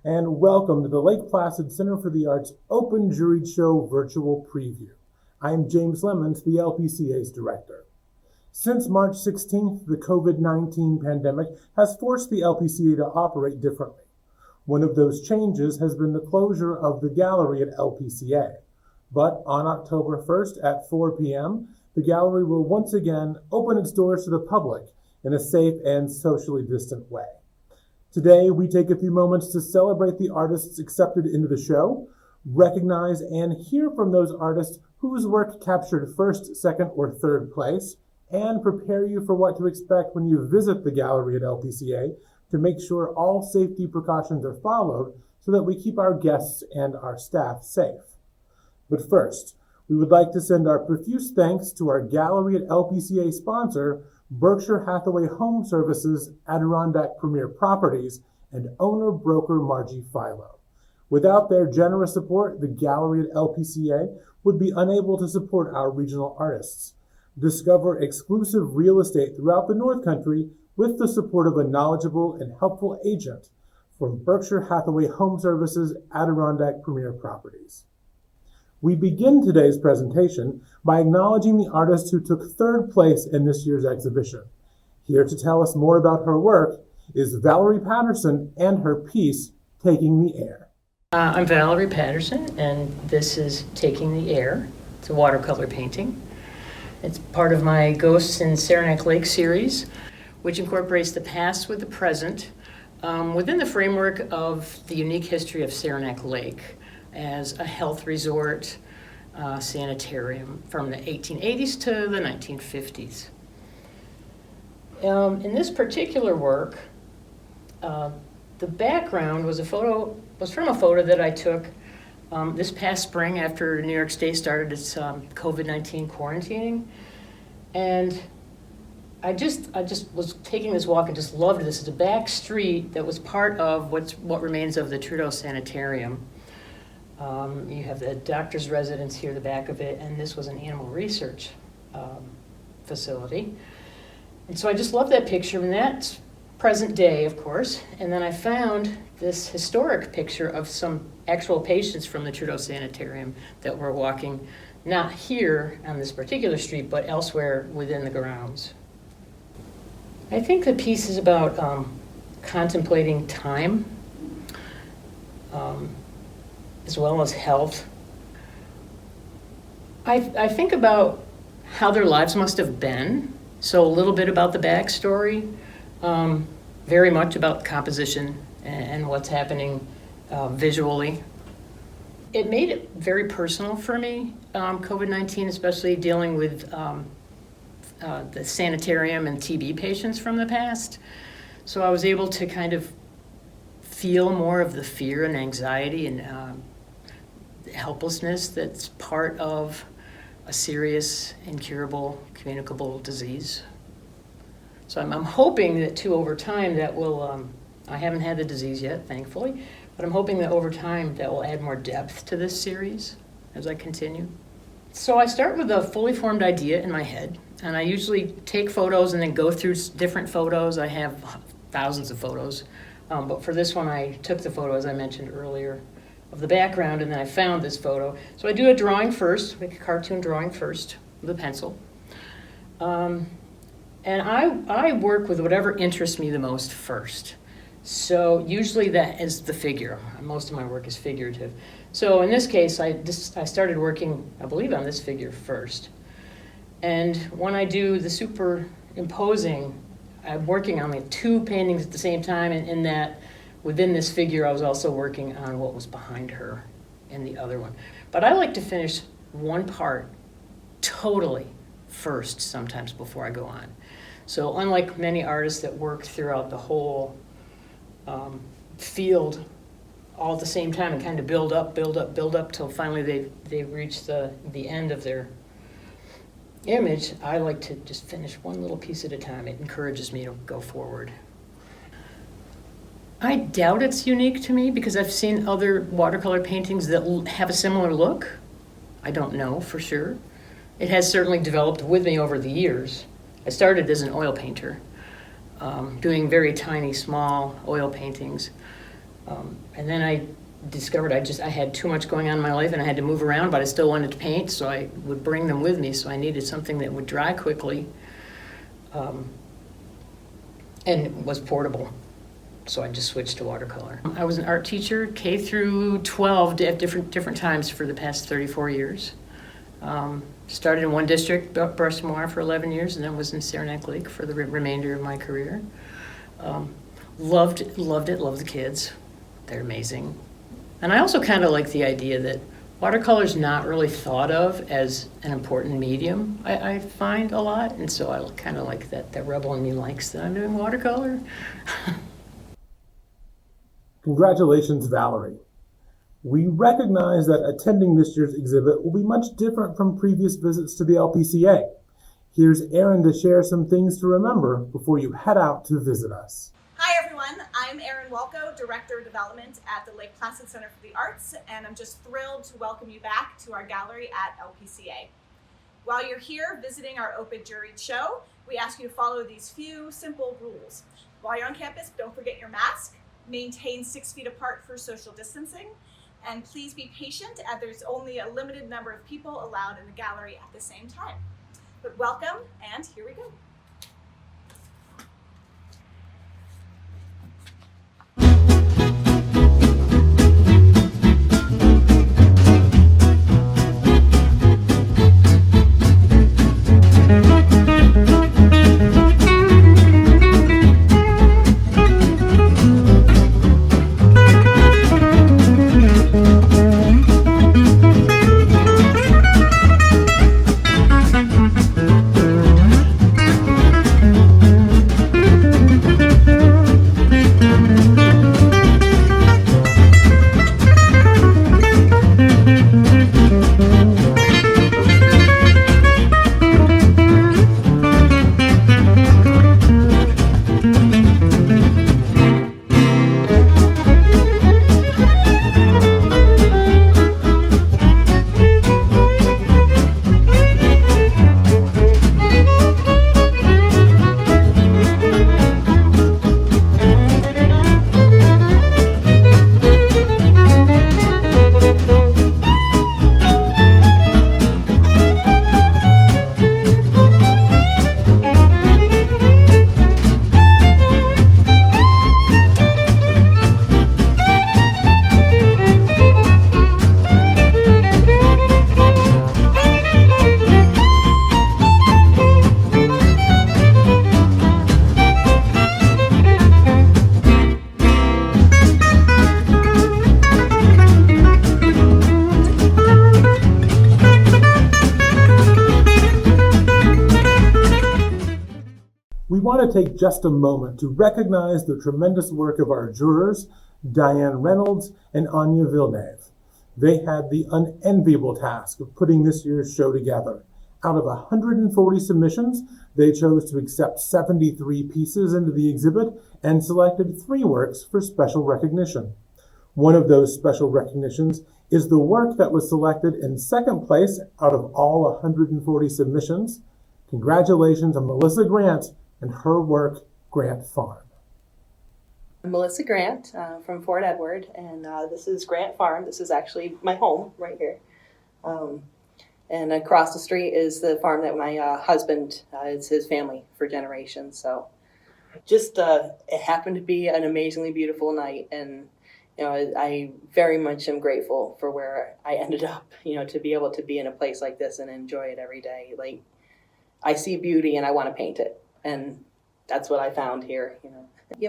and welcome to the Lake Placid Center for the Arts Open Juried Show virtual preview. I'm James Lemons, the LPCA's director. Since March 16th, the COVID-19 pandemic has forced the LPCA to operate differently. One of those changes has been the closure of the gallery at LPCA. But on October 1st at 4 p.m., the gallery will once again open its doors to the public in a safe and socially distant way. Today, we take a few moments to celebrate the artists accepted into the show, recognize and hear from those artists whose work captured first, second, or third place, and prepare you for what to expect when you visit the gallery at LPCA to make sure all safety precautions are followed so that we keep our guests and our staff safe. But first, we would like to send our profuse thanks to our Gallery at LPCA sponsor, Berkshire Hathaway Home Services, Adirondack Premier Properties, and owner-broker Margie Philo. Without their generous support, the Gallery at LPCA would be unable to support our regional artists. Discover exclusive real estate throughout the North Country with the support of a knowledgeable and helpful agent from Berkshire Hathaway Home Services, Adirondack Premier Properties. We begin today's presentation by acknowledging the artist who took third place in this year's exhibition. Here to tell us more about her work is Valerie Patterson and her piece, Taking the Air. I'm Valerie Patterson, and this is Taking the Air. It's a watercolor painting. It's part of my Ghosts in Saranac Lake series, which incorporates the past with the present within the framework of the unique history of Saranac Lake as a health resort sanitarium from the 1880s to the 1950s. In this particular work, the background was from a photo that I took this past spring after New York State started its COVID-19 quarantining. And I just was taking this walk and just loved this. It's a back street that was part of what remains of the Trudeau Sanitarium. You have the doctor's residence here, the back of it, and this was an animal research facility. And so I just love that picture, and that's present day, of course. And then I found this historic picture of some actual patients from the Trudeau Sanitarium that were walking, not here on this particular street, but elsewhere within the grounds. I think the piece is about contemplating time, as well as health. I think about how their lives must have been, so a little bit about the backstory, very much about composition and what's happening visually. It made it very personal for me, COVID-19, especially dealing with the sanitarium and TB patients from the past. So I was able to kind of feel more of the fear and anxiety and helplessness that's part of a serious, incurable, communicable disease. So I'm hoping that too, over time, that will, I haven't had the disease yet, thankfully, but I'm hoping that over time that will add more depth to this series as I continue. So I start with a fully formed idea in my head, and I usually take photos and then go through different photos. I have thousands of photos, but for this one I took the photo, as I mentioned earlier, of the background, and then I found this photo. So I do a drawing first, make a cartoon drawing first with a pencil. And I work with whatever interests me the most first. So usually that is the figure. Most of my work is figurative. So in this case, I started working, I believe, on this figure first. And when I do the superimposing, I'm working on like two paintings at the same time, and in that, within this figure, I was also working on what was behind her in the other one. But I like to finish one part totally first sometimes before I go on. So unlike many artists that work throughout the whole field all at the same time and kind of build up till finally they reach the end of their image, I like to just finish one little piece at a time. It encourages me to go forward. I doubt it's unique to me because I've seen other watercolor paintings that have a similar look. I don't know for sure. It has certainly developed with me over the years. I started as an oil painter, doing very tiny, small oil paintings. And then I discovered I had too much going on in my life and I had to move around, but I still wanted to paint, so I would bring them with me. So I needed something that would dry quickly and was portable. So I just switched to watercolor. I was an art teacher, K through 12 at different times for the past 34 years. Started in one district, Brusquemois, for 11 years, and then was in Saranac Lake for the remainder of my career. Loved it, loved the kids. They're amazing. And I also kind of like the idea that watercolor's not really thought of as an important medium, I find a lot. And so I kind of like that the rebel in me likes that I'm doing watercolor. Congratulations, Valerie. We recognize that attending this year's exhibit will be much different from previous visits to the LPCA. Here's Erin to share some things to remember before you head out to visit us. Hi everyone, I'm Erin Walko, Director of Development at the Lake Placid Center for the Arts, and I'm just thrilled to welcome you back to our gallery at LPCA. While you're here visiting our Open Juried Show, we ask you to follow these few simple rules. While you're on campus, don't forget your mask, maintain 6 feet apart for social distancing, and please be patient as there's only a limited number of people allowed in the gallery at the same time. But welcome, and here we go. We want to take just a moment to recognize the tremendous work of our jurors, Diane Reynolds and Anya Villeneuve. They had the unenviable task of putting this year's show together. Out of 140 submissions, they chose to accept 73 pieces into the exhibit and selected 3 works for special recognition. One of those special recognitions is the work that was selected in second place out of all 140 submissions. Congratulations on Melissa Grant and her work, Grant Farm. I'm Melissa Grant from Fort Edward, and this is Grant Farm. This is actually my home right here. And across the street is the farm that my husband, it's his family for generations. So just it happened to be an amazingly beautiful night, and I very much am grateful for where I ended up, to be able to be in a place like this and enjoy it every day. Like, I see beauty and I want to paint it. And that's what I found here.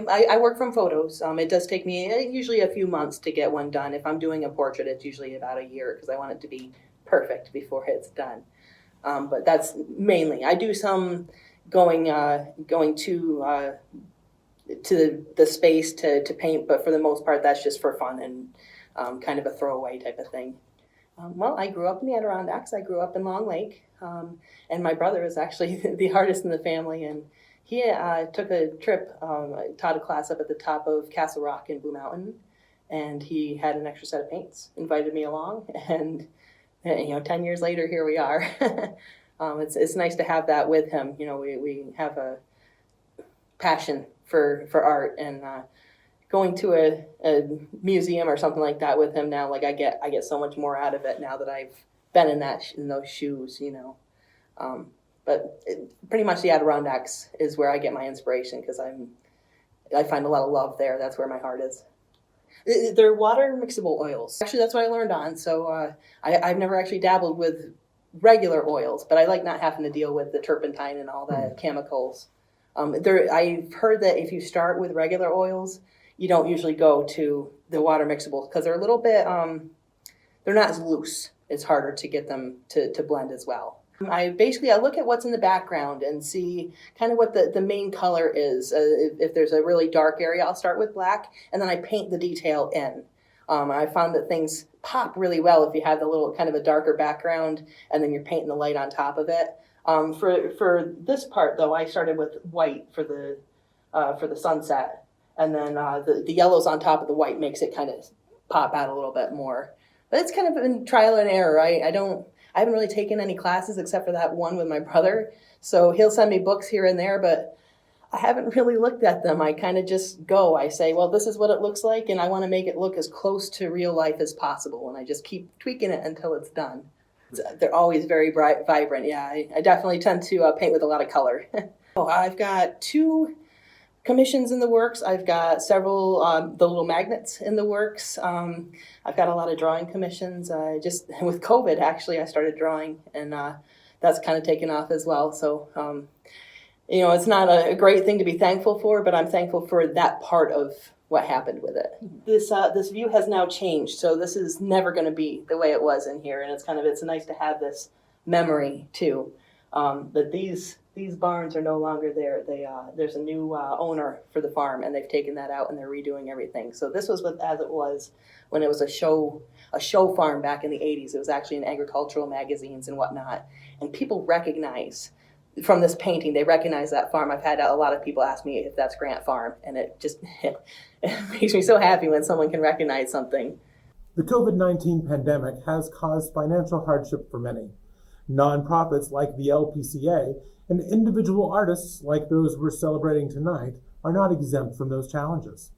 I work from photos. It does take me usually a few months to get one done. If I'm doing a portrait, it's usually about a year because I want it to be perfect before it's done. But that's mainly. I do some going to the space to paint, but for the most part, that's just for fun and kind of a throwaway type of thing. Well, I grew up in the Adirondacks. I grew up in Long Lake, and my brother is actually the artist in the family, and he took a trip, taught a class up at the top of Castle Rock in Blue Mountain, and he had an extra set of paints, invited me along, and 10 years later, here we are. It's nice to have that with him. We have a passion for art, and going to a museum or something like that with him now, like I get so much more out of it now that I've been in those shoes, you know. But pretty much the Adirondacks is where I get my inspiration because I find a lot of love there. That's where my heart is. They're water mixable oils. Actually, that's what I learned on. So I've never actually dabbled with regular oils, but I like not having to deal with the turpentine and all the chemicals. I've heard that if you start with regular oils, you don't usually go to the water mixable because they're a little bit, they're not as loose. It's harder to get them to blend as well. I look at what's in the background and see kind of what the main color is. If there's a really dark area, I'll start with black, and then I paint the detail in. I found that things pop really well if you have the little kind of a darker background, and then you're painting the light on top of it. For this part, though, I started with white for the sunset, and then the yellows on top of the white makes it kind of pop out a little bit more. But it's kind of been trial and error. I haven't really taken any classes except for that one with my brother. So he'll send me books here and there, but I haven't really looked at them. I kind of just go. I say, well, this is what it looks like, and I want to make it look as close to real life as possible. And I just keep tweaking it until it's done. They're always very bright, vibrant. Yeah, I definitely tend to paint with a lot of color. I've got 2 commissions in the works. I've got several the little magnets in the works. I've got a lot of drawing commissions. Just with COVID, actually, I started drawing, and that's kind of taken off as well. So, you know, it's not a great thing to be thankful for, but I'm thankful for that part of what happened with it. This view has now changed, so this is never going to be the way it was in here, and it's nice to have this memory too. That these barns are no longer there. There's a new owner for the farm, and they've taken that out and they're redoing everything. So this was as it was when it was a show farm back in the 80s. It was actually in agricultural magazines and whatnot. And people recognize from this painting, they recognize that farm. I've had a lot of people ask me if that's Grant Farm, and it makes me so happy when someone can recognize something. The COVID-19 pandemic has caused financial hardship for many. Nonprofits like the LPCA and individual artists like those we're celebrating tonight are not exempt from those challenges.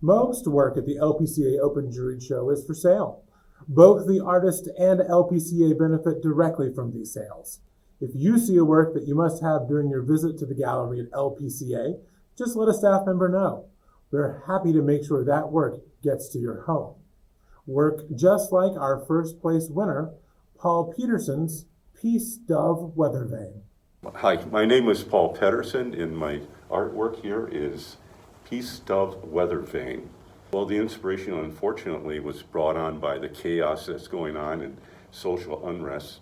Most work at the LPCA Open Juried Show is for sale. Both the artist and LPCA benefit directly from these sales. If you see a work that you must have during your visit to the gallery at LPCA, just let a staff member know. We're happy to make sure that work gets to your home. Work just like our first place winner, Paul Peterson's Peace Dove Weather Vane. Hi, my name is Paul Pedersen, and my artwork here is Peace Dove Weather Vane. Well, the inspiration, unfortunately, was brought on by the chaos that's going on and social unrest.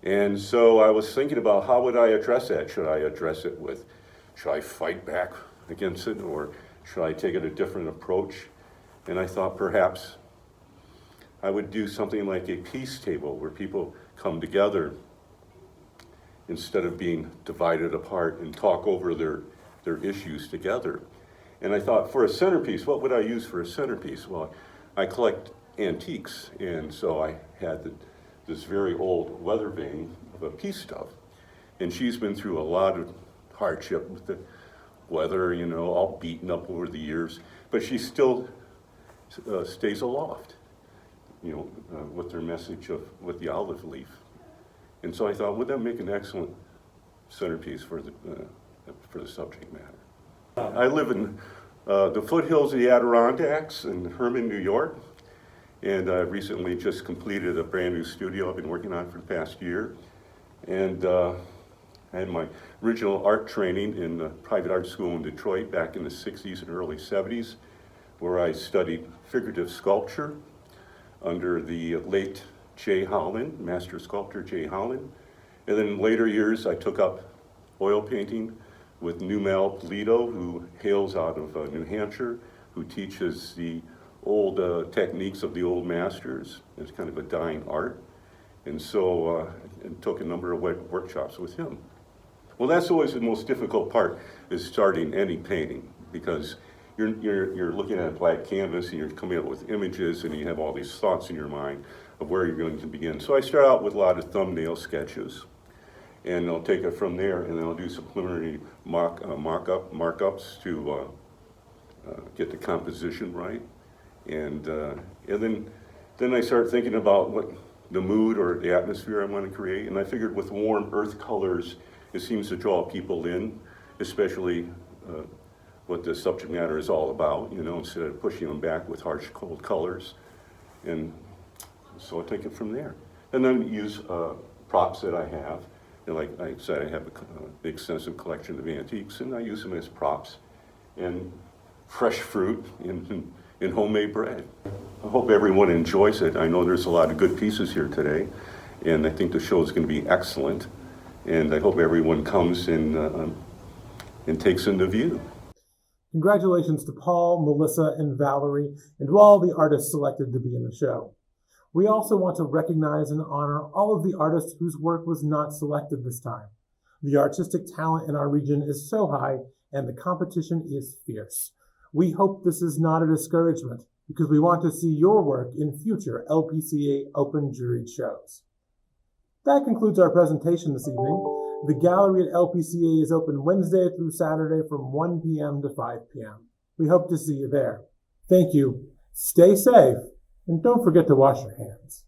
And so I was thinking about how would I address that? Should I fight back against it, or should I take it a different approach? And I thought perhaps I would do something like a peace table where people come together instead of being divided apart and talk over their issues together. And I thought, for a centerpiece, what would I use for a centerpiece? Well, I collect antiques, and so I had this very old weather vane of a peace dove. And she's been through a lot of hardship with the weather, you know, all beaten up over the years, but she still stays aloft, you know, with her message with the olive leaf. And so I thought, would that make an excellent centerpiece for the subject matter? I live in the foothills of the Adirondacks in Herman, New York, and I've recently just completed a brand new studio I've been working on for the past year. And I had my original art training in a private art school in Detroit back in the 60s and early 70s, where I studied figurative sculpture under the late Jay Holland, master sculptor Jay Holland. And then in later years, I took up oil painting with Numel Polito, who hails out of New Hampshire, who teaches the old techniques of the old masters. It's kind of a dying art. And so I took a number of workshops with him. Well, that's always the most difficult part, is starting any painting, because you're looking at a black canvas and you're coming up with images and you have all these thoughts in your mind of where you're going to begin. So I start out with a lot of thumbnail sketches, and I'll take it from there, and then I'll do some preliminary markups to get the composition right. And then I started thinking about what the mood or the atmosphere I want to create. And I figured with warm earth colors, it seems to draw people in, especially what the subject matter is all about, you know, instead of pushing them back with harsh, cold colors. And so I take it from there. And then use props that I have. And like I said, I have an extensive collection of antiques, and I use them as props. And fresh fruit in homemade bread. I hope everyone enjoys it. I know there's a lot of good pieces here today, and I think the show is going to be excellent. And I hope everyone comes and takes in the view. Congratulations to Paul, Melissa, and Valerie, and to all the artists selected to be in the show. We also want to recognize and honor all of the artists whose work was not selected this time. The artistic talent in our region is so high, and the competition is fierce. We hope this is not a discouragement, because we want to see your work in future LPCA Open Juried shows. That concludes our presentation this evening. The gallery at LPCA is open Wednesday through Saturday from 1 p.m. to 5 p.m. We hope to see you there. Thank you, stay safe, and don't forget to wash your hands.